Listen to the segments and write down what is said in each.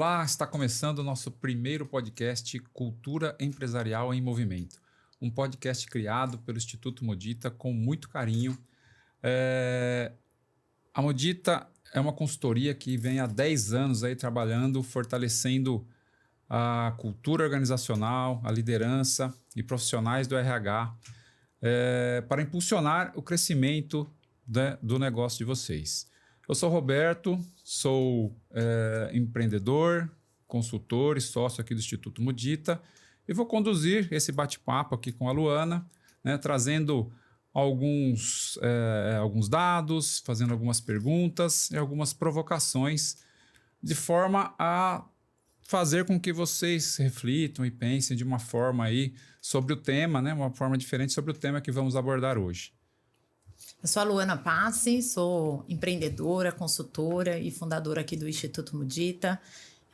Olá, está começando o nosso primeiro podcast Cultura Empresarial em Movimento. Um podcast criado pelo Instituto Modita com muito carinho. A Modita é uma consultoria que vem há 10 anos aí trabalhando, fortalecendo a cultura organizacional, a liderança e profissionais do RH para impulsionar o crescimento do negócio de vocês. Eu sou Roberto, sou empreendedor, consultor e sócio aqui do Instituto Modita e vou conduzir esse bate-papo aqui com a Luana, né, trazendo alguns dados, fazendo algumas perguntas e algumas provocações de forma a fazer com que vocês reflitam e pensem de uma forma aí sobre o tema, né, uma forma diferente sobre o tema que vamos abordar hoje. Eu sou a Luana Passi, sou empreendedora, consultora e fundadora aqui do Instituto Modita.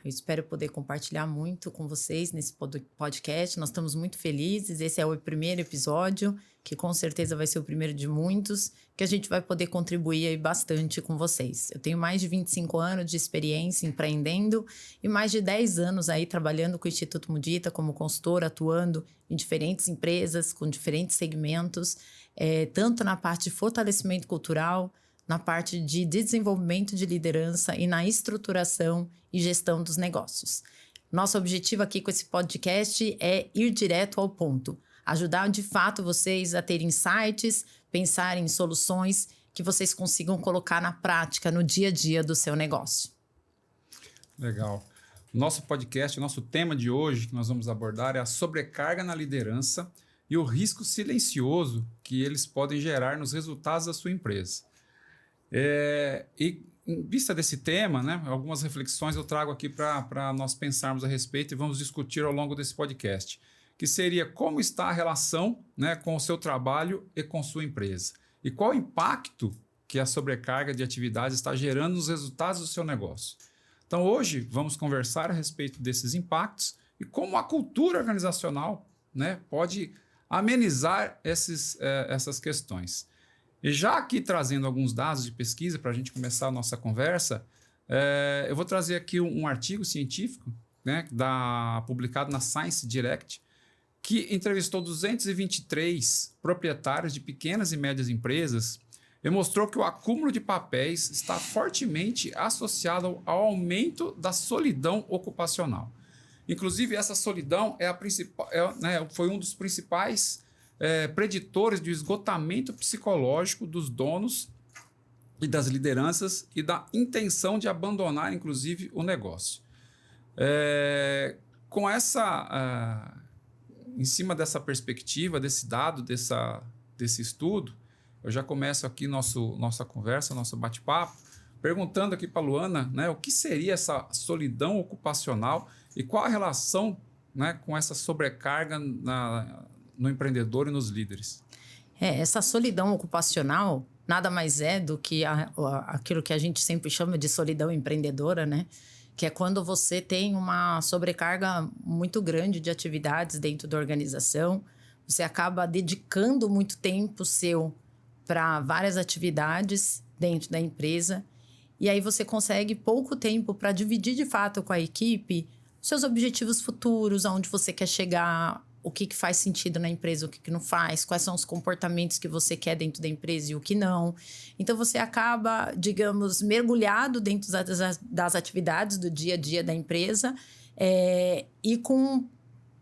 Eu espero poder compartilhar muito com vocês nesse podcast. Nós estamos muito felizes. Esse é o primeiro episódio, que com certeza vai ser o primeiro de muitos, que a gente vai poder contribuir aí bastante com vocês. Eu tenho mais de 25 anos de experiência empreendendo e mais de 10 anos aí trabalhando com o Instituto Modita como consultora, atuando em diferentes empresas, com diferentes segmentos, tanto na parte de fortalecimento cultural, na parte de desenvolvimento de liderança e na estruturação e gestão dos negócios. Nosso objetivo aqui com esse podcast é ir direto ao ponto, ajudar de fato vocês a terem insights, pensar em soluções que vocês consigam colocar na prática, no dia a dia do seu negócio. Legal. Nosso podcast, nosso tema de hoje que nós vamos abordar é a sobrecarga na liderança e o risco silencioso que eles podem gerar nos resultados da sua empresa. E em vista desse tema, né, algumas reflexões eu trago aqui para nós pensarmos a respeito e vamos discutir ao longo desse podcast, que seria como está a relação, né, com o seu trabalho e com sua empresa e qual o impacto que a sobrecarga de atividades está gerando nos resultados do seu negócio. Então hoje vamos conversar a respeito desses impactos e como a cultura organizacional, né, pode amenizar essas questões. E já aqui trazendo alguns dados de pesquisa para a gente começar a nossa conversa, eu vou trazer aqui um artigo científico, né, publicado na Science Direct, que entrevistou 223 proprietários de pequenas e médias empresas e mostrou que o acúmulo de papéis está fortemente associado ao aumento da solidão ocupacional. Inclusive, essa solidão foi um dos principais preditores do esgotamento psicológico dos donos e das lideranças e da intenção de abandonar, inclusive, o negócio. Em cima dessa perspectiva, desse dado, desse estudo, eu já começo aqui nossa conversa, nosso bate-papo, perguntando aqui para a Luana, né, o que seria essa solidão ocupacional e qual a relação, né, com essa sobrecarga no empreendedor e nos líderes. Essa solidão ocupacional nada mais é do que aquilo que a gente sempre chama de solidão empreendedora, né? Que é quando você tem uma sobrecarga muito grande de atividades dentro da organização, você acaba dedicando muito tempo seu para várias atividades dentro da empresa, e aí você consegue pouco tempo para dividir de fato com a equipe seus objetivos futuros, aonde você quer chegar, o que faz sentido na empresa, o que não faz, quais são os comportamentos que você quer dentro da empresa e o que não. Então, você acaba, digamos, mergulhado dentro das atividades do dia a dia da empresa e com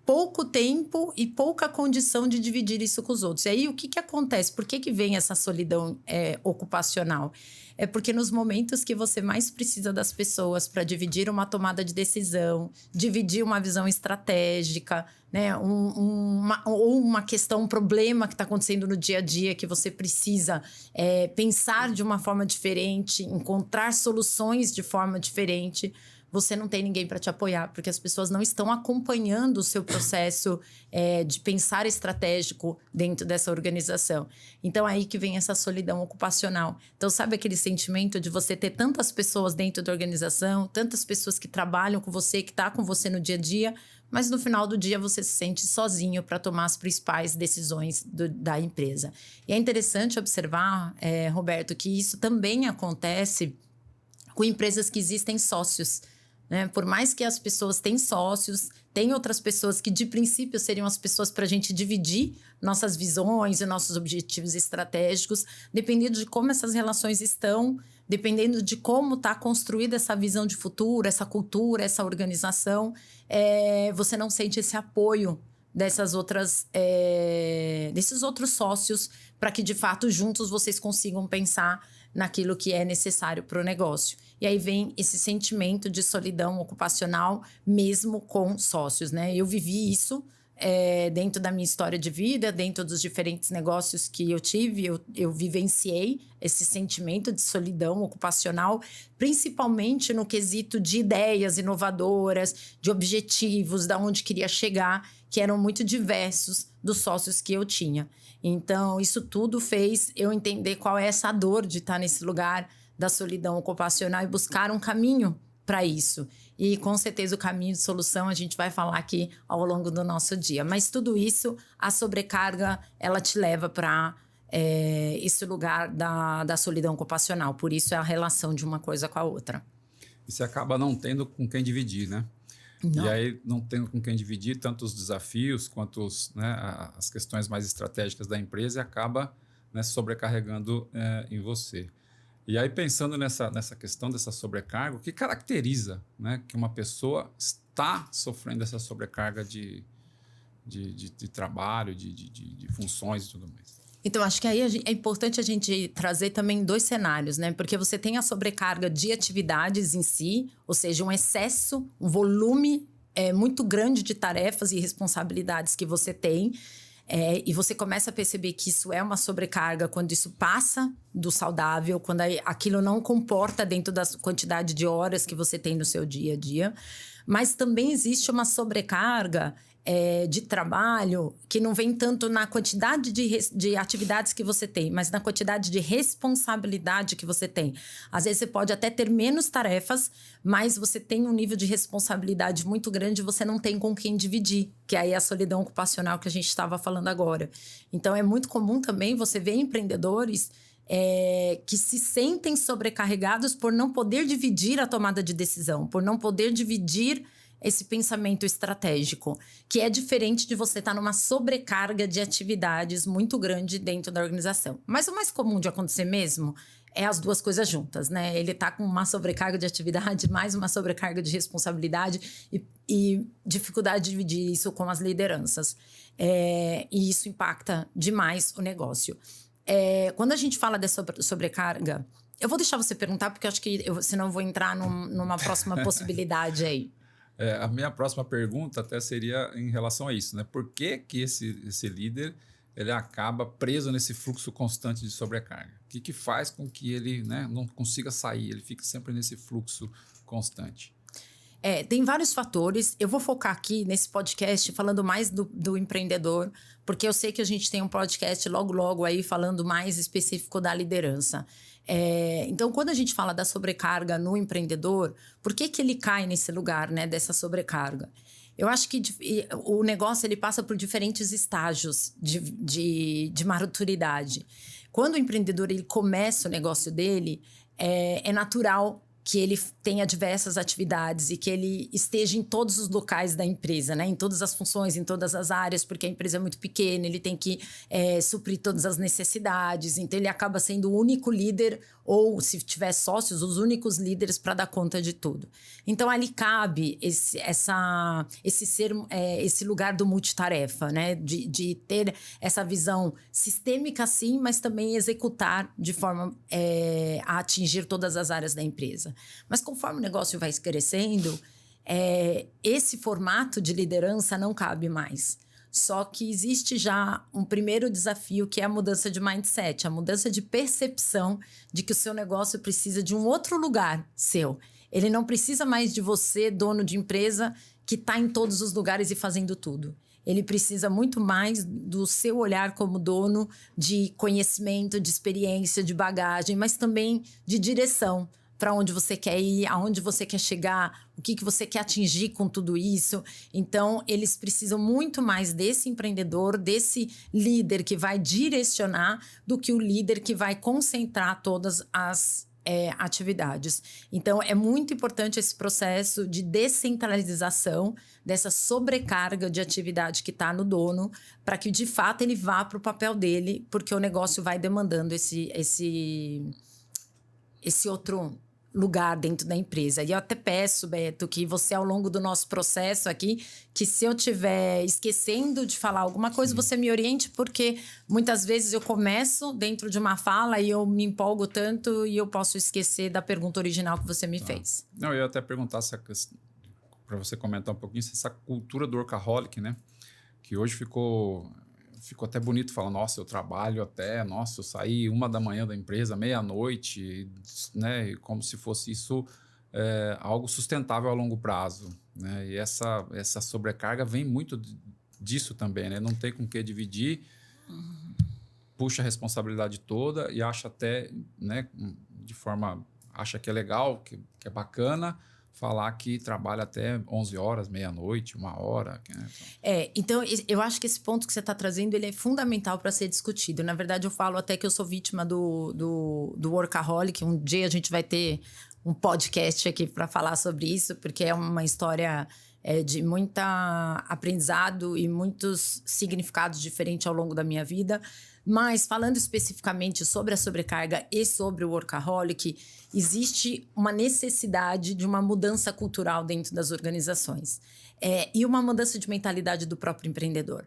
pouco tempo e pouca condição de dividir isso com os outros. E aí, o que acontece? Por que vem essa solidão ocupacional? É porque nos momentos que você mais precisa das pessoas para dividir uma tomada de decisão, dividir uma visão estratégica, né, ou uma questão, um problema que está acontecendo no dia a dia que você precisa pensar de uma forma diferente, encontrar soluções de forma diferente, você não tem ninguém para te apoiar, porque as pessoas não estão acompanhando o seu processo de pensar estratégico dentro dessa organização. Então, aí que vem essa solidão ocupacional. Então, sabe aquele sentimento de você ter tantas pessoas dentro da organização, tantas pessoas que trabalham com você, que estão com você no dia a dia, mas no final do dia você se sente sozinho para tomar as principais decisões da empresa. E é interessante observar, Roberto, que isso também acontece com empresas que existem sócios. né? Por mais que as pessoas têm sócios, tem outras pessoas que de princípio seriam as pessoas para a gente dividir nossas visões e nossos objetivos estratégicos, dependendo de como essas relações estão, dependendo de como está construída essa visão de futuro, essa cultura, essa organização, você não sente esse apoio desses outros sócios para que, de fato, juntos vocês consigam pensar naquilo que é necessário para o negócio. E aí vem esse sentimento de solidão ocupacional mesmo com sócios, né? Eu vivi isso dentro da minha história de vida, dentro dos diferentes negócios que eu tive, eu vivenciei esse sentimento de solidão ocupacional, principalmente no quesito de ideias inovadoras, de objetivos, da onde queria chegar, que eram muito diversos dos sócios que eu tinha. Então, isso tudo fez eu entender qual é essa dor de estar nesse lugar da solidão ocupacional e buscar um caminho para isso. E, com certeza, o caminho de solução a gente vai falar aqui ao longo do nosso dia. Mas tudo isso, a sobrecarga, ela te leva para esse lugar da solidão ocupacional. Por isso, é a relação de uma coisa com a outra. E você acaba não tendo com quem dividir, né? Não. E aí, não tendo com quem dividir tanto os desafios quanto as questões mais estratégicas da empresa, e acaba, né, sobrecarregando em você. E aí, pensando nessa questão dessa sobrecarga, o que caracteriza, né, que uma pessoa está sofrendo essa sobrecarga de trabalho, de funções e tudo mais? Então, acho que aí é importante a gente trazer também 2 cenários, né? Porque você tem a sobrecarga de atividades em si, ou seja, um excesso, um volume muito grande de tarefas e responsabilidades que você tem. E você começa a perceber que isso é uma sobrecarga quando isso passa do saudável, quando aquilo não comporta dentro da quantidade de horas que você tem no seu dia a dia. Mas também existe uma sobrecarga de trabalho que não vem tanto na quantidade de atividades que você tem, mas na quantidade de responsabilidade que você tem. Às vezes você pode até ter menos tarefas, mas você tem um nível de responsabilidade muito grande e você não tem com quem dividir, que aí é a solidão ocupacional que a gente estava falando agora. Então, é muito comum também você ver empreendedores que se sentem sobrecarregados por não poder dividir a tomada de decisão, por não poder dividir esse pensamento estratégico, que é diferente de você estar numa sobrecarga de atividades muito grande dentro da organização. Mas o mais comum de acontecer mesmo é as 2 coisas juntas, né? Ele está com uma sobrecarga de atividade, mais uma sobrecarga de responsabilidade e dificuldade de dividir isso com as lideranças. E isso impacta demais o negócio. Quando a gente fala dessa sobrecarga, eu vou deixar você perguntar, porque eu acho que senão eu vou entrar numa próxima possibilidade aí. A minha próxima pergunta até seria em relação a isso, né? Por que esse líder ele acaba preso nesse fluxo constante de sobrecarga? O que faz com que ele, né, não consiga sair? Ele fica sempre nesse fluxo constante. Tem vários fatores. Eu vou focar aqui nesse podcast falando mais do empreendedor, porque eu sei que a gente tem um podcast logo aí falando mais específico da liderança. Então, quando a gente fala da sobrecarga no empreendedor, por que ele cai nesse lugar, né, dessa sobrecarga? Eu acho que o negócio ele passa por diferentes estágios de maturidade. Quando o empreendedor ele começa o negócio dele, é natural que ele tenha diversas atividades e que ele esteja em todos os locais da empresa, né? Em todas as funções, em todas as áreas, porque a empresa é muito pequena, ele tem que suprir todas as necessidades, então ele acaba sendo o único líder, ou se tiver sócios, os únicos líderes para dar conta de tudo. Então ali cabe esse lugar do multitarefa, né? De ter essa visão sistêmica sim, mas também executar de forma a atingir todas as áreas da empresa. Mas conforme o negócio vai crescendo, esse formato de liderança não cabe mais. Só que existe já um primeiro desafio, que é a mudança de mindset, a mudança de percepção de que o seu negócio precisa de um outro lugar seu. Ele não precisa mais de você, dono de empresa, que está em todos os lugares e fazendo tudo. Ele precisa muito mais do seu olhar como dono de conhecimento, de experiência, de bagagem, mas também de direção. Para onde você quer ir, aonde você quer chegar, o que você quer atingir com tudo isso. Então, eles precisam muito mais desse empreendedor, desse líder que vai direcionar, do que o líder que vai concentrar todas as atividades. Então, é muito importante esse processo de descentralização dessa sobrecarga de atividade que está no dono, para que, de fato, ele vá para o papel dele, porque o negócio vai demandando esse outro lugar dentro da empresa. E eu até peço, Beto, que você, ao longo do nosso processo aqui, que se eu estiver esquecendo de falar alguma coisa, você me oriente, porque muitas vezes eu começo dentro de uma fala e eu me empolgo tanto e eu posso esquecer da pergunta original que você me fez. Não, eu ia até perguntar para você comentar um pouquinho essa cultura do workaholic, né? Que hoje ficou até bonito falar, nossa, eu trabalho até, nossa, eu saí 1h da empresa, meia-noite, né? Como se fosse isso algo sustentável a longo prazo, né? E essa sobrecarga vem muito disso também, né? Não tem com o que dividir, puxa a responsabilidade toda e acha até, né, acha que é legal, que é bacana, falar que trabalha até 11 horas, meia-noite, 1h. Né? Então, eu acho que esse ponto que você está trazendo, ele é fundamental para ser discutido. Na verdade, eu falo até que eu sou vítima do workaholic. Um dia a gente vai ter um podcast aqui para falar sobre isso, porque é uma história de muito aprendizado e muitos significados diferentes ao longo da minha vida. Mas, falando especificamente sobre a sobrecarga e sobre o workaholic, existe uma necessidade de uma mudança cultural dentro das organizações. E uma mudança de mentalidade do próprio empreendedor.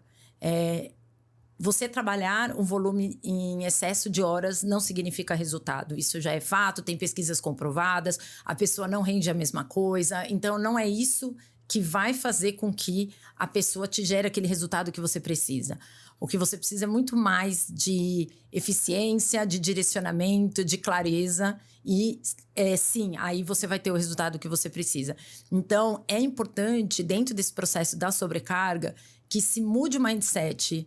Você trabalhar um volume em excesso de horas não significa resultado. Isso já é fato, tem pesquisas comprovadas, a pessoa não rende a mesma coisa. Então, não é isso que vai fazer com que a pessoa te gere aquele resultado que você precisa. O que você precisa é muito mais de eficiência, de direcionamento, de clareza e, sim, aí você vai ter o resultado que você precisa. Então, é importante, dentro desse processo da sobrecarga, que se mude o mindset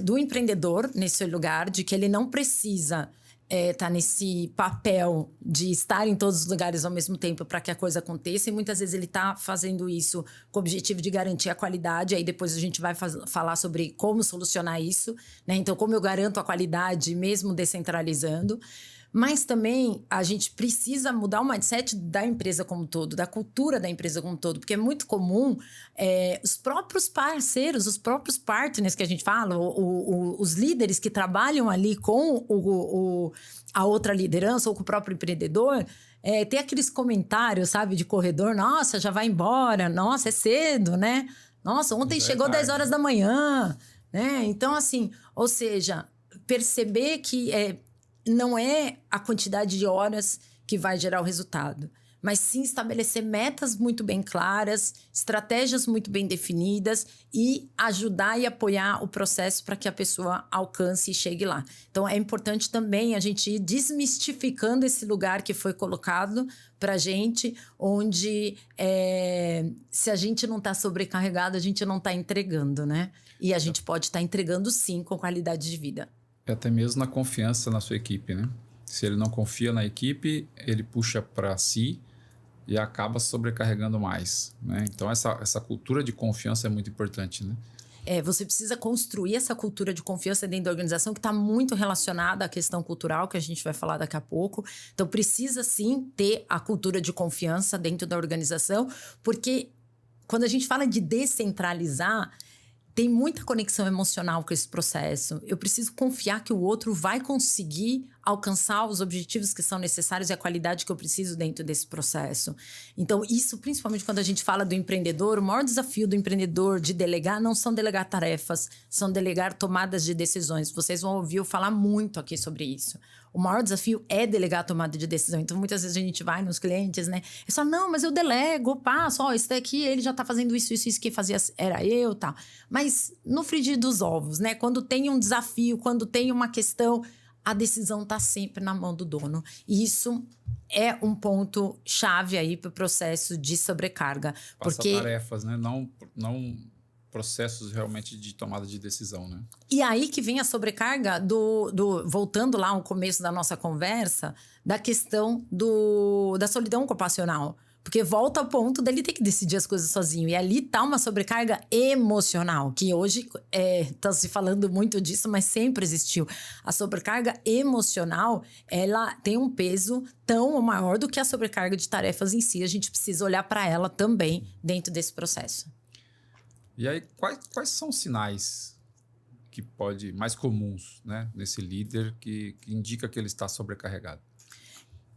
do empreendedor nesse lugar, de que ele não precisa tá nesse papel de estar em todos os lugares ao mesmo tempo para que a coisa aconteça, e muitas vezes ele está fazendo isso com o objetivo de garantir a qualidade. Aí depois a gente vai falar sobre como solucionar isso, né? Então, como eu garanto a qualidade mesmo descentralizando. Mas também a gente precisa mudar o mindset da empresa como um todo, da cultura da empresa como um todo, porque é muito comum os próprios parceiros, os próprios partners que a gente fala, os líderes que trabalham ali com a outra liderança ou com o próprio empreendedor, ter aqueles comentários, sabe, de corredor: nossa, já vai embora, nossa, é cedo, né? Nossa, ontem chegou 10 horas da manhã, né? Então, assim, ou seja, perceber que não é a quantidade de horas que vai gerar o resultado, mas sim estabelecer metas muito bem claras, estratégias muito bem definidas e ajudar e apoiar o processo para que a pessoa alcance e chegue lá. Então, é importante também a gente ir desmistificando esse lugar que foi colocado para a gente, onde se a gente não está sobrecarregado, a gente não está entregando, né? E a gente pode estar entregando, sim, com qualidade de vida. Até mesmo na confiança na sua equipe, né? Se ele não confia na equipe, ele puxa para si e acaba sobrecarregando mais, né? Então, essa cultura de confiança é muito importante, né? Você precisa construir essa cultura de confiança dentro da organização, que está muito relacionada à questão cultural, que a gente vai falar daqui a pouco. Então, precisa sim ter a cultura de confiança dentro da organização, porque quando a gente fala de descentralizar, tem muita conexão emocional com esse processo. Eu preciso confiar que o outro vai conseguir alcançar os objetivos que são necessários e a qualidade que eu preciso dentro desse processo. Então, isso, principalmente quando a gente fala do empreendedor, o maior desafio do empreendedor de delegar não são delegar tarefas, são delegar tomadas de decisões. Vocês vão ouvir eu falar muito aqui sobre isso. O maior desafio é delegar a tomada de decisão. Então, muitas vezes a gente vai nos clientes, né? E fala, não, mas eu delego, eu passo, isso daqui, ele já tá fazendo isso, quem fazia era eu, tal. Mas no frigir dos ovos, né? Quando tem um desafio, quando tem uma questão, a decisão tá sempre na mão do dono. E isso é um ponto chave aí para o processo de sobrecarga. Passa tarefas, né? Não processos realmente de tomada de decisão, né? E aí que vem a sobrecarga voltando lá ao começo da nossa conversa, da questão da solidão ocupacional. Porque volta ao ponto dele ter que decidir as coisas sozinho. E ali tá uma sobrecarga emocional, que hoje tá se falando muito disso, mas sempre existiu. A sobrecarga emocional, ela tem um peso tão maior do que a sobrecarga de tarefas em si. A gente precisa olhar para ela também dentro desse processo. E aí, quais são os sinais que mais comuns, né, nesse líder que indica que ele está sobrecarregado?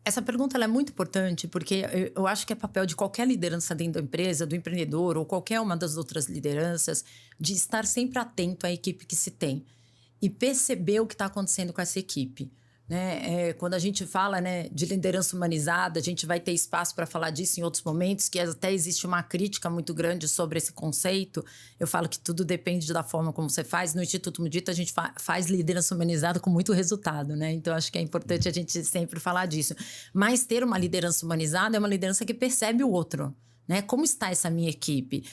Essa pergunta ela é muito importante porque eu acho que é papel de qualquer liderança dentro da empresa, do empreendedor ou qualquer uma das outras lideranças, de estar sempre atento à equipe que se tem e perceber o que está acontecendo com essa equipe. Né? Quando a gente fala, né, de liderança humanizada, a gente vai ter espaço para falar disso em outros momentos, que até existe uma crítica muito grande sobre esse conceito. Eu falo que tudo depende da forma como você faz. No Instituto Mudita, a gente faz liderança humanizada com muito resultado, né? Então, acho que é importante a gente sempre falar disso. Mas ter uma liderança humanizada é uma liderança que percebe o outro. Né? Como está essa minha equipe?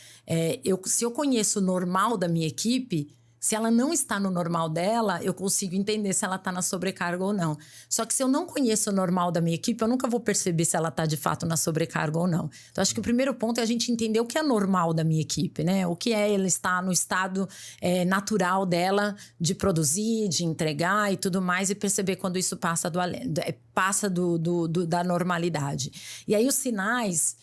Se eu conheço o normal da minha equipe, se ela não está no normal dela, eu consigo entender se ela está na sobrecarga ou não. Só que se eu não conheço o normal da minha equipe, eu nunca vou perceber se ela está de fato na sobrecarga ou não. Então, acho que o primeiro ponto é a gente entender o que é normal da minha equipe, né? O que é ela estar no estado natural dela de produzir, de entregar e tudo mais, e perceber quando isso passa da normalidade. E aí os sinais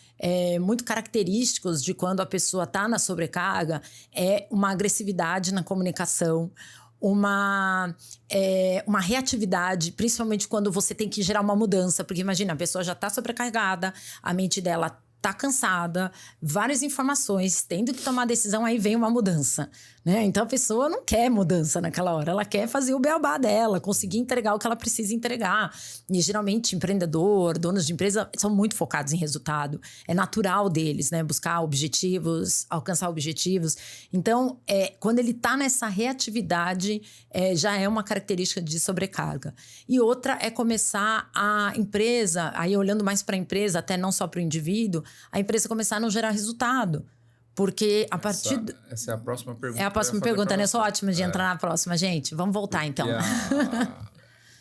muito característicos de quando a pessoa está na sobrecarga é uma agressividade na comunicação, uma reatividade, principalmente quando você tem que gerar uma mudança, porque imagina, a pessoa já está sobrecarregada, a mente dela está cansada, várias informações, tendo que tomar decisão, aí vem uma mudança, né? Então a pessoa não quer mudança naquela hora, ela quer fazer o beabá dela, conseguir entregar o que ela precisa entregar. E geralmente empreendedor, donos de empresa são muito focados em resultado, é natural deles, né? Buscar objetivos, alcançar objetivos. Então, quando ele está nessa reatividade, já é uma característica de sobrecarga. E outra é começar a empresa, aí olhando mais para a empresa, até não só para o indivíduo, a empresa começar a não gerar resultado. Porque a partir... Essa é a próxima pergunta. É a próxima pergunta, né? Eu sou ótima de entrar na próxima, gente. Vamos voltar, então.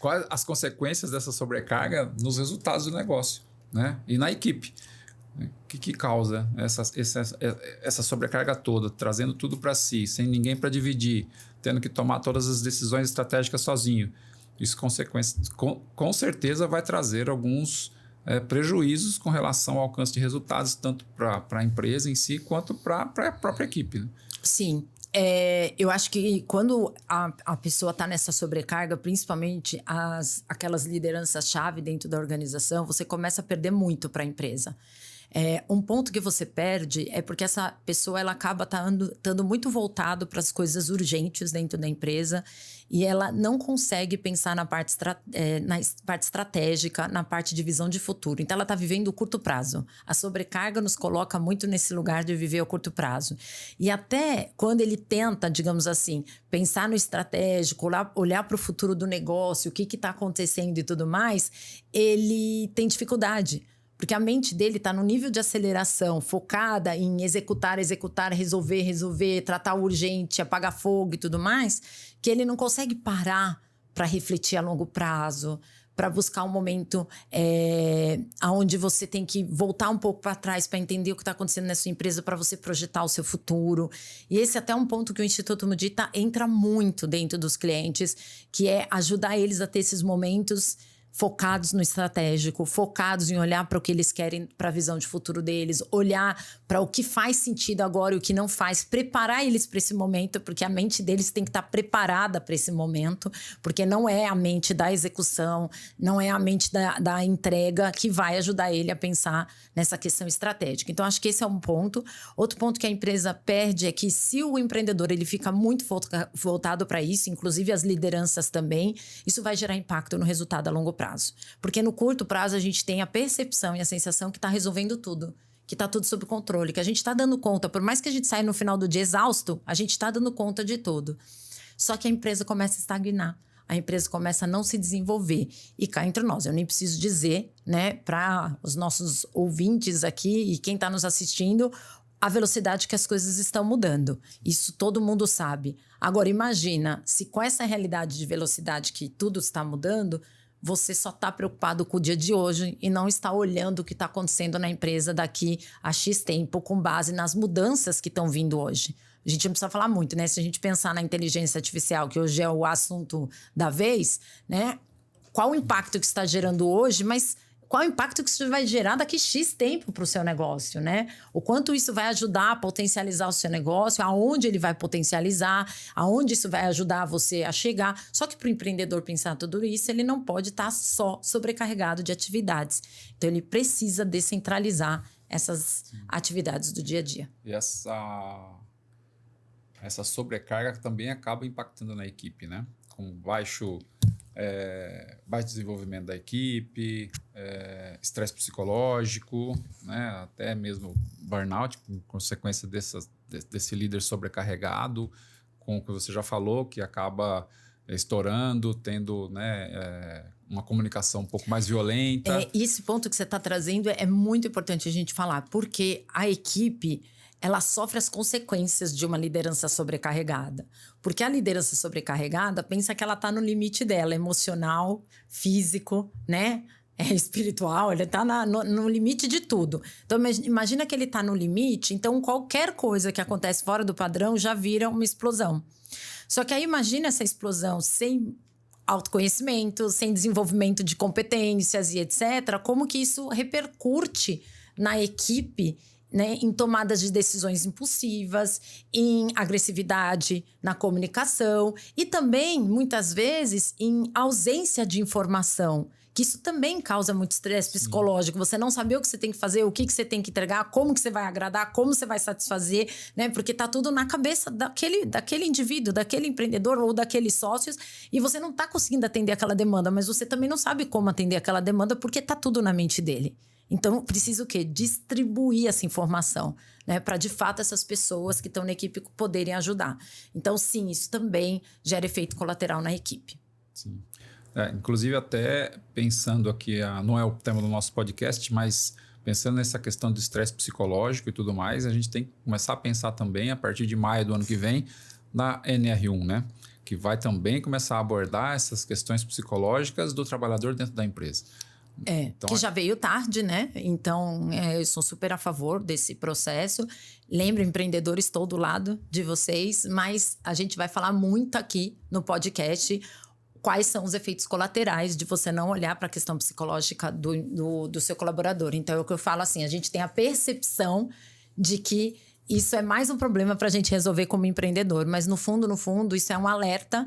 Quais as consequências dessa sobrecarga nos resultados do negócio, né? E na equipe. O que causa essa sobrecarga toda, trazendo tudo para si, sem ninguém para dividir, tendo que tomar todas as decisões estratégicas sozinho? Isso, com certeza, vai trazer alguns prejuízos com relação ao alcance de resultados, tanto para a empresa em si, quanto para a própria equipe. Né? Sim. Eu acho que quando a pessoa está nessa sobrecarga, principalmente aquelas lideranças-chave dentro da organização, você começa a perder muito para a empresa. Um ponto que você perde é porque essa pessoa ela acaba estando muito voltado para as coisas urgentes dentro da empresa e ela não consegue pensar na parte estratégica, na parte de visão de futuro. Então, ela está vivendo o curto prazo. A sobrecarga nos coloca muito nesse lugar de viver o curto prazo. E até quando ele tenta, digamos assim, pensar no estratégico, olhar para o futuro do negócio, o que está acontecendo e tudo mais, ele tem dificuldade. Porque a mente dele está no nível de aceleração, focada em executar, resolver, tratar o urgente, apagar fogo e tudo mais, que ele não consegue parar para refletir a longo prazo, para buscar um momento onde você tem que voltar um pouco para trás para entender o que está acontecendo na sua empresa, para você projetar o seu futuro. E esse é até um ponto que o Instituto Mudita entra muito dentro dos clientes, que é ajudar eles a ter esses momentos focados no estratégico, focados em olhar para o que eles querem, para a visão de futuro deles, olhar para o que faz sentido agora e o que não faz, preparar eles para esse momento, porque a mente deles tem que estar preparada para esse momento, porque não é a mente da execução, não é a mente da entrega que vai ajudar ele a pensar nessa questão estratégica. Então, acho que esse é um ponto. Outro ponto que a empresa perde é que se o empreendedor ele fica muito voltado para isso, inclusive as lideranças também, isso vai gerar impacto no resultado a longo prazo. Porque no curto prazo a gente tem a percepção e a sensação que está resolvendo tudo, que está tudo sob controle, que a gente está dando conta, por mais que a gente saia no final do dia exausto, a gente está dando conta de tudo. Só que a empresa começa a estagnar, a empresa começa a não se desenvolver. E cá entre nós, eu nem preciso dizer, né, para os nossos ouvintes aqui e quem está nos assistindo, a velocidade que as coisas estão mudando. Isso todo mundo sabe. Agora, imagina, se com essa realidade de velocidade que tudo está mudando, você só está preocupado com o dia de hoje e não está olhando o que está acontecendo na empresa daqui a X tempo, com base nas mudanças que estão vindo hoje. A gente não precisa falar muito, né? Se a gente pensar na inteligência artificial, que hoje é o assunto da vez, né? Qual o impacto que está gerando hoje, mas qual o impacto que isso vai gerar daqui X tempo para o seu negócio, né? O quanto isso vai ajudar a potencializar o seu negócio, aonde ele vai potencializar, aonde isso vai ajudar você a chegar. Só que para o empreendedor pensar tudo isso, ele não pode estar só sobrecarregado de atividades. Então, ele precisa descentralizar essas atividades do dia a dia. E essa sobrecarga também acaba impactando na equipe, né? Com baixo desenvolvimento da equipe, estresse psicológico, né? Até mesmo burnout, com consequência desse líder sobrecarregado, com o que você já falou, que acaba estourando, tendo, né, uma comunicação um pouco mais violenta. Esse ponto que você está trazendo é muito importante a gente falar, porque a equipe, ela sofre as consequências de uma liderança sobrecarregada. Porque a liderança sobrecarregada pensa que ela está no limite dela, emocional, físico, né? Espiritual, ele está no limite de tudo. Então, imagina que ele está no limite, então qualquer coisa que acontece fora do padrão já vira uma explosão. Só que aí imagina essa explosão sem autoconhecimento, sem desenvolvimento de competências e etc., como que isso repercute na equipe, né, em tomadas de decisões impulsivas, em agressividade na comunicação e também, muitas vezes, em ausência de informação, que isso também causa muito estresse psicológico. Você não saber o que você tem que fazer, o que você tem que entregar, como que você vai agradar, como você vai satisfazer, né? Porque tá tudo na cabeça daquele indivíduo, daquele empreendedor ou daqueles sócios, e você não tá conseguindo atender aquela demanda, mas você também não sabe como atender aquela demanda porque tá tudo na mente dele. Então, precisa o quê? Distribuir essa informação, né? Para, de fato, essas pessoas que estão na equipe poderem ajudar. Então, sim, isso também gera efeito colateral na equipe. Sim. Inclusive, até pensando aqui, não é o tema do nosso podcast, mas pensando nessa questão do estresse psicológico e tudo mais, a gente tem que começar a pensar também, a partir de maio do ano que vem, na NR1, né? Que vai também começar a abordar essas questões psicológicas do trabalhador dentro da empresa. Então, que já veio tarde, né? Então, eu sou super a favor desse processo. Lembra, empreendedores, estou do lado de vocês, mas a gente vai falar muito aqui no podcast quais são os efeitos colaterais de você não olhar para a questão psicológica do seu colaborador. Então, é o que eu falo assim, a gente tem a percepção de que isso é mais um problema para a gente resolver como empreendedor, mas no fundo, isso é um alerta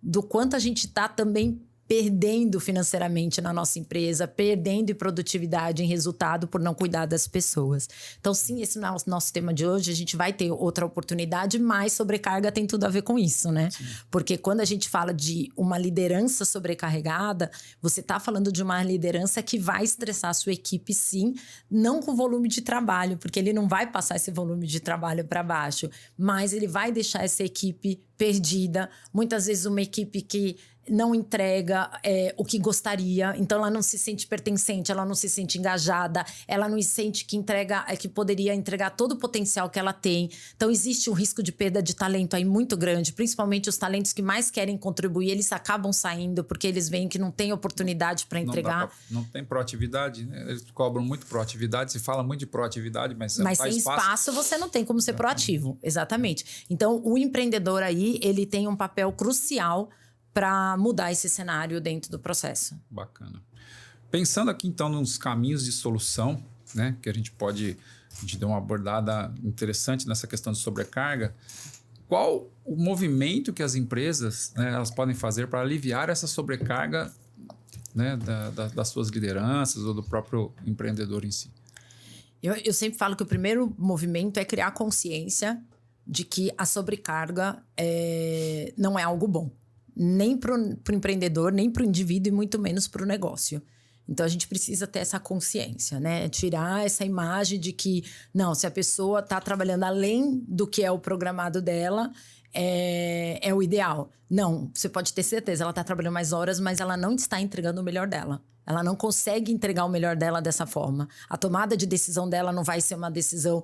do quanto a gente está também perdendo financeiramente na nossa empresa, perdendo em produtividade, em resultado, por não cuidar das pessoas. Então, sim, esse é o nosso tema de hoje. A gente vai ter outra oportunidade, mas sobrecarga tem tudo a ver com isso, né? Sim. Porque quando a gente fala de uma liderança sobrecarregada, você está falando de uma liderança que vai estressar a sua equipe, sim, não com volume de trabalho, porque ele não vai passar esse volume de trabalho para baixo, mas ele vai deixar essa equipe perdida. Muitas vezes uma equipe que não entrega o que gostaria, então ela não se sente pertencente, ela não se sente engajada, ela não sente que poderia entregar todo o potencial que ela tem. Então existe um risco de perda de talento aí muito grande, principalmente os talentos que mais querem contribuir, eles acabam saindo porque eles veem que não tem oportunidade para entregar. Não tem proatividade, né? Eles cobram muito proatividade, se fala muito de proatividade, mas sem espaço você não tem como ser proativo. Exatamente. Então o empreendedor aí, ele tem um papel crucial para mudar esse cenário dentro do processo. Bacana. Pensando aqui, então, nos caminhos de solução, né, que a gente deu uma abordada interessante nessa questão de sobrecarga, qual o movimento que as empresas, né, elas podem fazer para aliviar essa sobrecarga, né, das suas lideranças ou do próprio empreendedor em si? Eu sempre falo que o primeiro movimento é criar consciência de que a sobrecarga não é algo bom. Nem para o empreendedor, nem para o indivíduo e muito menos para o negócio. Então, a gente precisa ter essa consciência, né? Tirar essa imagem de que, não, se a pessoa está trabalhando além do que é o programado dela, é o ideal. Não, você pode ter certeza, ela está trabalhando mais horas, mas ela não está entregando o melhor dela. Ela não consegue entregar o melhor dela dessa forma. A tomada de decisão dela não vai ser uma decisão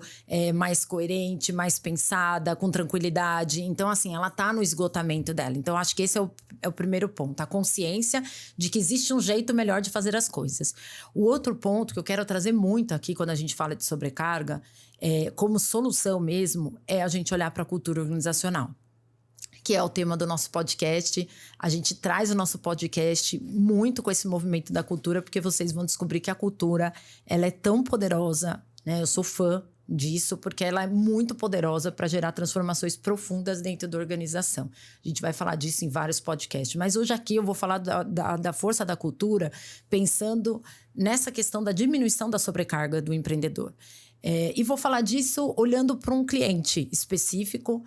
mais coerente, mais pensada, com tranquilidade. Então, assim, ela está no esgotamento dela. Então, acho que esse é o primeiro ponto. A consciência de que existe um jeito melhor de fazer as coisas. O outro ponto que eu quero trazer muito aqui quando a gente fala de sobrecarga, como solução mesmo, é a gente olhar para a cultura organizacional, que é o tema do nosso podcast. A gente traz o nosso podcast muito com esse movimento da cultura, porque vocês vão descobrir que a cultura, ela é tão poderosa, né? Eu sou fã disso, porque ela é muito poderosa para gerar transformações profundas dentro da organização. A gente vai falar disso em vários podcasts, mas hoje aqui eu vou falar da força da cultura, pensando nessa questão da diminuição da sobrecarga do empreendedor. E vou falar disso olhando para um cliente específico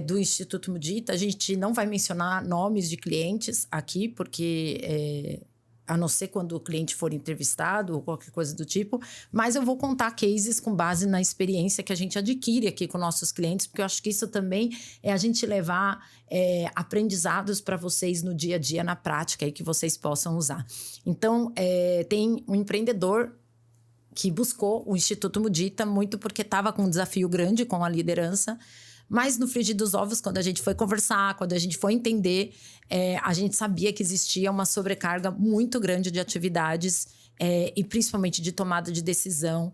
do Instituto Mudita. A gente não vai mencionar nomes de clientes aqui, porque a não ser quando o cliente for entrevistado ou qualquer coisa do tipo, mas eu vou contar cases com base na experiência que a gente adquire aqui com nossos clientes, porque eu acho que isso também é a gente levar aprendizados para vocês no dia a dia, na prática, e que vocês possam usar. Então, tem um empreendedor que buscou o Instituto Mudita muito porque estava com um desafio grande com a liderança, mas no frigir dos ovos, quando a gente foi conversar, quando a gente foi entender, a gente sabia que existia uma sobrecarga muito grande de atividades e principalmente de tomada de decisão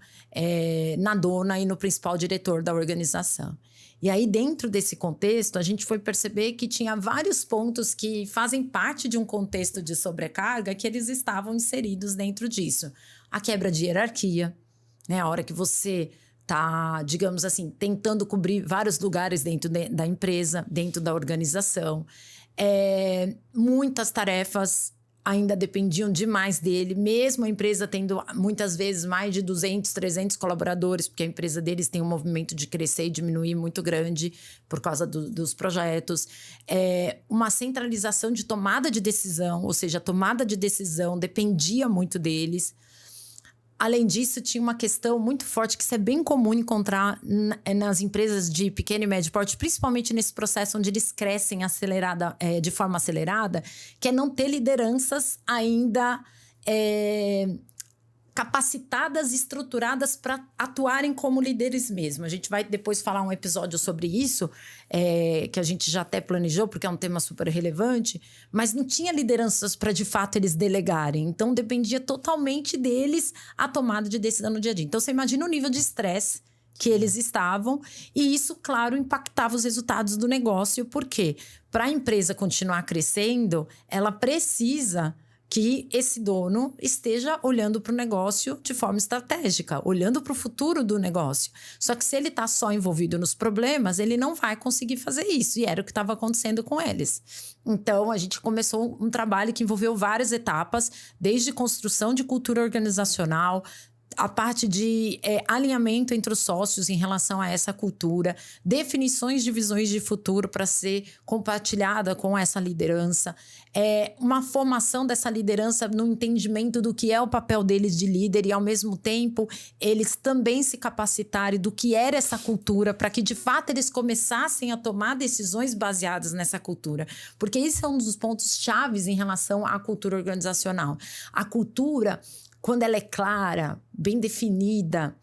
na dona e no principal diretor da organização. E aí, dentro desse contexto, a gente foi perceber que tinha vários pontos que fazem parte de um contexto de sobrecarga que eles estavam inseridos dentro disso. A quebra de hierarquia, né? A hora que você está, digamos assim, tentando cobrir vários lugares dentro da empresa, dentro da organização. Muitas tarefas ainda dependiam demais dele, mesmo a empresa tendo muitas vezes mais de 200, 300 colaboradores, porque a empresa deles tem um movimento de crescer e diminuir muito grande por causa dos projetos. Uma centralização de tomada de decisão, ou seja, a tomada de decisão dependia muito deles. Além disso, tinha uma questão muito forte que isso é bem comum encontrar nas empresas de pequeno e médio porte, principalmente nesse processo onde eles crescem de forma acelerada, que é não ter lideranças ainda capacitadas e estruturadas para atuarem como líderes mesmo. A gente vai depois falar um episódio sobre isso, que a gente já até planejou, porque é um tema super relevante, mas não tinha lideranças para, de fato, eles delegarem. Então, dependia totalmente deles a tomada de decisão no dia a dia. Então, você imagina o nível de estresse que eles estavam, e isso, claro, impactava os resultados do negócio, porque para a empresa continuar crescendo, ela precisa que esse dono esteja olhando para o negócio de forma estratégica, olhando para o futuro do negócio. Só que se ele está só envolvido nos problemas, ele não vai conseguir fazer isso. E era o que estava acontecendo com eles. Então, a gente começou um trabalho que envolveu várias etapas, desde construção de cultura organizacional, a parte de alinhamento entre os sócios em relação a essa cultura, definições de visões de futuro para ser compartilhada com essa liderança, uma formação dessa liderança no entendimento do que é o papel deles de líder e, ao mesmo tempo, eles também se capacitarem do que era essa cultura para que, de fato, eles começassem a tomar decisões baseadas nessa cultura. Porque esse é um dos pontos chaves em relação à cultura organizacional. A cultura, quando ela é clara, bem definida,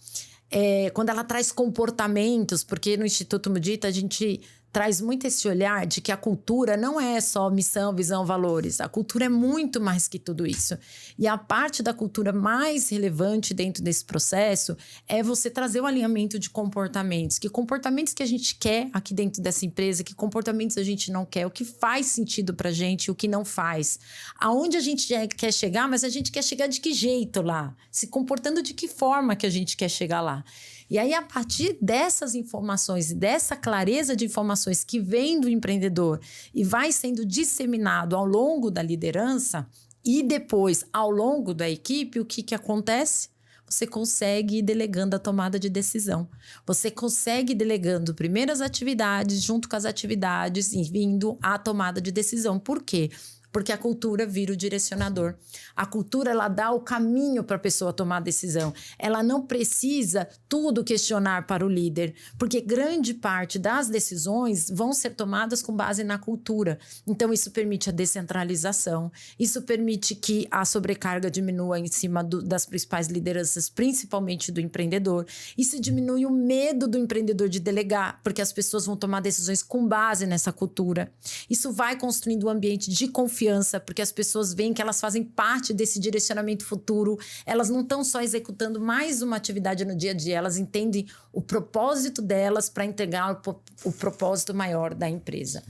quando ela traz comportamentos, porque no Instituto Mudita a gente traz muito esse olhar de que a cultura não é só missão, visão, valores. A cultura é muito mais que tudo isso. E a parte da cultura mais relevante dentro desse processo é você trazer o alinhamento de comportamentos. Que comportamentos que a gente quer aqui dentro dessa empresa, que comportamentos a gente não quer, o que faz sentido pra gente e o que não faz. Aonde a gente quer chegar, mas a gente quer chegar de que jeito lá? Se comportando de que forma que a gente quer chegar lá? E aí, a partir dessas informações e dessa clareza de informações que vem do empreendedor e vai sendo disseminado ao longo da liderança e depois ao longo da equipe, o que acontece? Você consegue ir delegando a tomada de decisão. Você consegue ir delegando primeiras atividades junto com as atividades e vindo à tomada de decisão. Por quê? porque a cultura vira o direcionador. A cultura, ela dá o caminho para a pessoa tomar a decisão. Ela não precisa tudo questionar para o líder, porque grande parte das decisões vão ser tomadas com base na cultura. Então, isso permite a descentralização, isso permite que a sobrecarga diminua em cima das principais lideranças, principalmente do empreendedor. Isso diminui o medo do empreendedor de delegar, porque as pessoas vão tomar decisões com base nessa cultura. Isso vai construindo um ambiente de confiança, porque as pessoas veem que elas fazem parte desse direcionamento futuro. Elas não estão só executando mais uma atividade no dia a dia, elas entendem o propósito delas para entregar o propósito maior da empresa.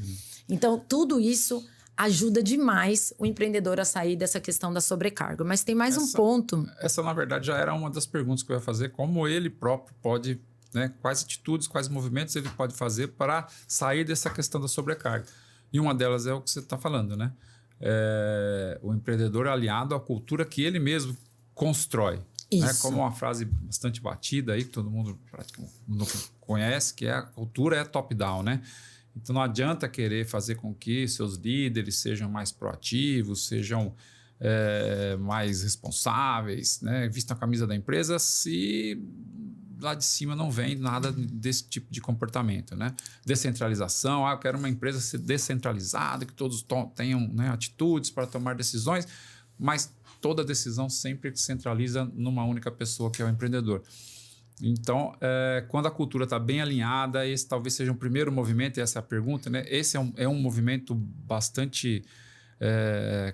Então, tudo isso ajuda demais o empreendedor a sair dessa questão da sobrecarga. Mas tem mais um ponto. Essa, na verdade, já era uma das perguntas que eu ia fazer. Como ele próprio pode, né, quais atitudes, quais movimentos ele pode fazer para sair dessa questão da sobrecarga. E uma delas é o que você está falando, né? O empreendedor aliado à cultura que ele mesmo constrói. Né? Como uma frase bastante batida aí, que todo mundo conhece, que é a cultura é top-down, né? Então, não adianta querer fazer com que seus líderes sejam mais proativos, sejam mais responsáveis, né? Vistam a camisa da empresa, se lá de cima não vem nada desse tipo de comportamento, né? Descentralização, eu quero uma empresa ser descentralizada, que todos tenham, né, atitudes para tomar decisões, mas toda decisão sempre se centraliza numa única pessoa, que é o empreendedor. Então, quando a cultura está bem alinhada, esse talvez seja um primeiro movimento, e essa é a pergunta, né? Esse é um movimento bastante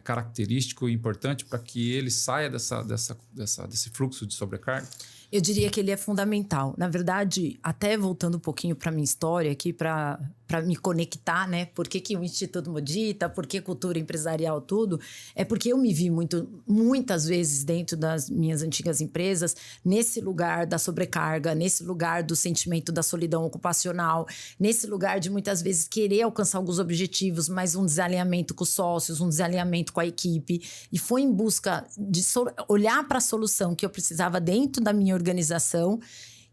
característico e importante para que ele saia desse fluxo de sobrecarga. Eu diria que ele é fundamental. Na verdade, até voltando um pouquinho para a minha história aqui, para me conectar, né? Por que o Instituto Modita, por que cultura empresarial, tudo, é porque eu me vi muitas vezes dentro das minhas antigas empresas, nesse lugar da sobrecarga, nesse lugar do sentimento da solidão ocupacional, nesse lugar de muitas vezes querer alcançar alguns objetivos, mas um desalinhamento com os sócios, um desalinhamento com a equipe, e foi em busca de olhar para a solução que eu precisava dentro da minha organização,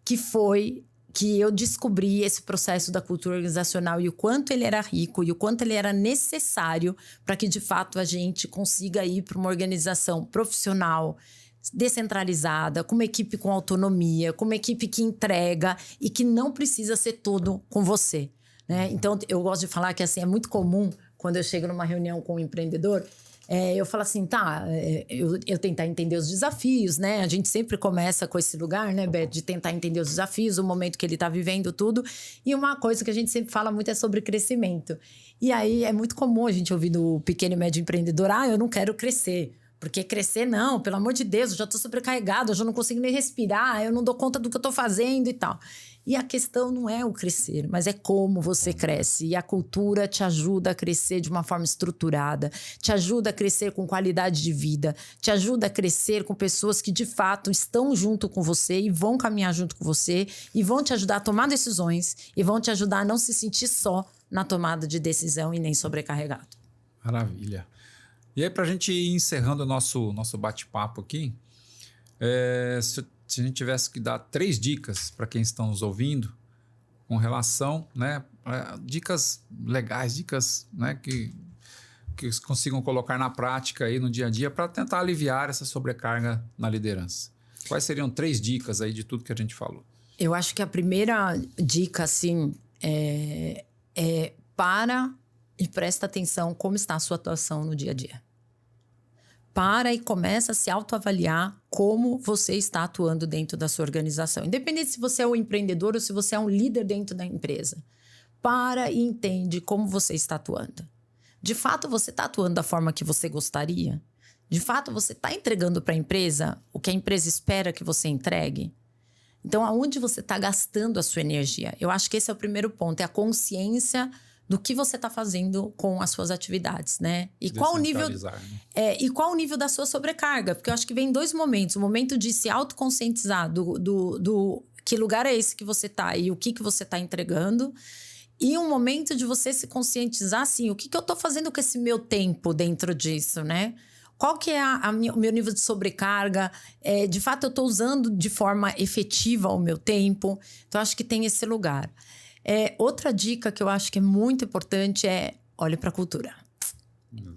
que eu descobri esse processo da cultura organizacional e o quanto ele era rico e o quanto ele era necessário para que, de fato, a gente consiga ir para uma organização profissional, descentralizada, com uma equipe com autonomia, com uma equipe que entrega e que não precisa ser tudo com você, né? Então, eu gosto de falar que assim, é muito comum, quando eu chego numa reunião com um empreendedor, eu falo assim, eu tentar entender os desafios, né? A gente sempre começa com esse lugar, né, Beth, de tentar entender os desafios, o momento que ele está vivendo, tudo. E uma coisa que a gente sempre fala muito é sobre crescimento. E aí é muito comum a gente ouvir do pequeno e médio empreendedor, eu não quero crescer. Porque crescer não, pelo amor de Deus, eu já estou sobrecarregado, eu já não consigo nem respirar, eu não dou conta do que eu estou fazendo e tal. E a questão não é o crescer, mas é como você cresce. E a cultura te ajuda a crescer de uma forma estruturada, te ajuda a crescer com qualidade de vida, te ajuda a crescer com pessoas que de fato estão junto com você e vão caminhar junto com você e vão te ajudar a tomar decisões e vão te ajudar a não se sentir só na tomada de decisão e nem sobrecarregado. Maravilha. E aí, para a gente ir encerrando o nosso bate-papo aqui, se a gente tivesse que dar 3 dicas para quem está nos ouvindo com relação, né, dicas legais, dicas, né, que consigam colocar na prática aí no dia a dia para tentar aliviar essa sobrecarga na liderança. Quais seriam 3 dicas aí de tudo que a gente falou? Eu acho que a primeira dica, assim, para e presta atenção como está a sua atuação no dia a dia. Para e começa a se autoavaliar como você está atuando dentro da sua organização. Independente se você é um empreendedor ou se você é um líder dentro da empresa. Para e entende como você está atuando. De fato, você está atuando da forma que você gostaria? De fato, você está entregando para a empresa o que a empresa espera que você entregue? Então, aonde você está gastando a sua energia? Eu acho que esse é o primeiro ponto, é a consciência do que você está fazendo com as suas atividades, né? E qual o nível, e qual o nível da sua sobrecarga? Porque eu acho que vem 2 momentos. O momento de se autoconscientizar do que lugar é esse que você está e o que você está entregando. E um momento de você se conscientizar, assim, o que eu estou fazendo com esse meu tempo dentro disso, né? Qual que é o meu nível de sobrecarga? De fato, eu estou usando de forma efetiva o meu tempo? Então, acho que tem esse lugar. Outra dica que eu acho que é muito importante olhe para a cultura.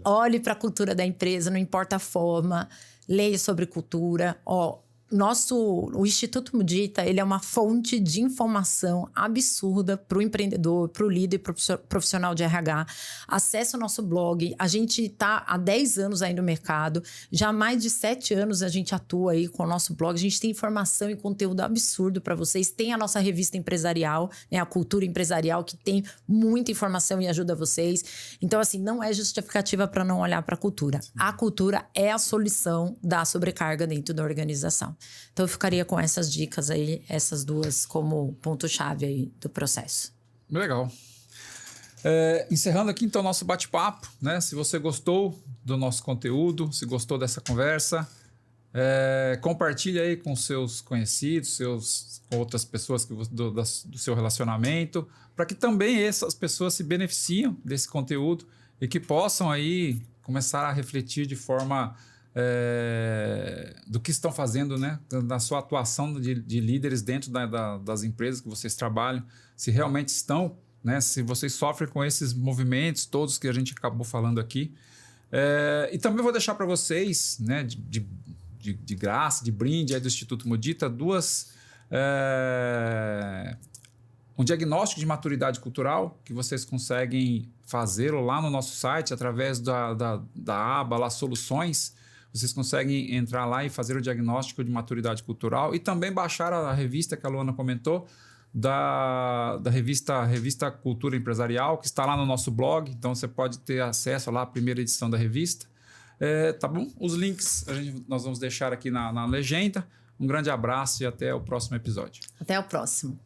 Olhe para a cultura da empresa, não importa a forma, leia sobre cultura. O Instituto Mudita, ele é uma fonte de informação absurda para o empreendedor, para o líder profissional de RH. Acesse o nosso blog. A gente está há 10 anos aí no mercado. Já há mais de 7 anos a gente atua aí com o nosso blog. A gente tem informação e conteúdo absurdo para vocês. Tem a nossa revista empresarial, né, a Cultura Empresarial, que tem muita informação e ajuda vocês. Então, assim, não é justificativa para não olhar para a cultura. A cultura é a solução da sobrecarga dentro da organização. Então, eu ficaria com essas dicas aí, essas duas como ponto-chave aí do processo. Legal. Encerrando aqui, então, nosso bate-papo, né? Se você gostou do nosso conteúdo, se gostou dessa conversa, compartilhe aí com seus conhecidos, com outras pessoas do seu relacionamento, para que também essas pessoas se beneficiem desse conteúdo e que possam aí começar a refletir de forma... do que estão fazendo, né? Da sua atuação de líderes dentro das empresas que vocês trabalham, se realmente estão, né? Se vocês sofrem com esses movimentos todos que a gente acabou falando aqui. E também vou deixar para vocês, né? De graça, de brinde aí do Instituto Mudita, um diagnóstico de maturidade cultural que vocês conseguem fazer lá no nosso site através da aba lá, Soluções. Vocês conseguem entrar lá e fazer o diagnóstico de maturidade cultural e também baixar a revista que a Luana comentou, da revista Cultura Empresarial, que está lá no nosso blog. Então, você pode ter acesso lá à primeira edição da revista. Tá bom? Os links nós vamos deixar aqui na legenda. Um grande abraço e até o próximo episódio. Até o próximo.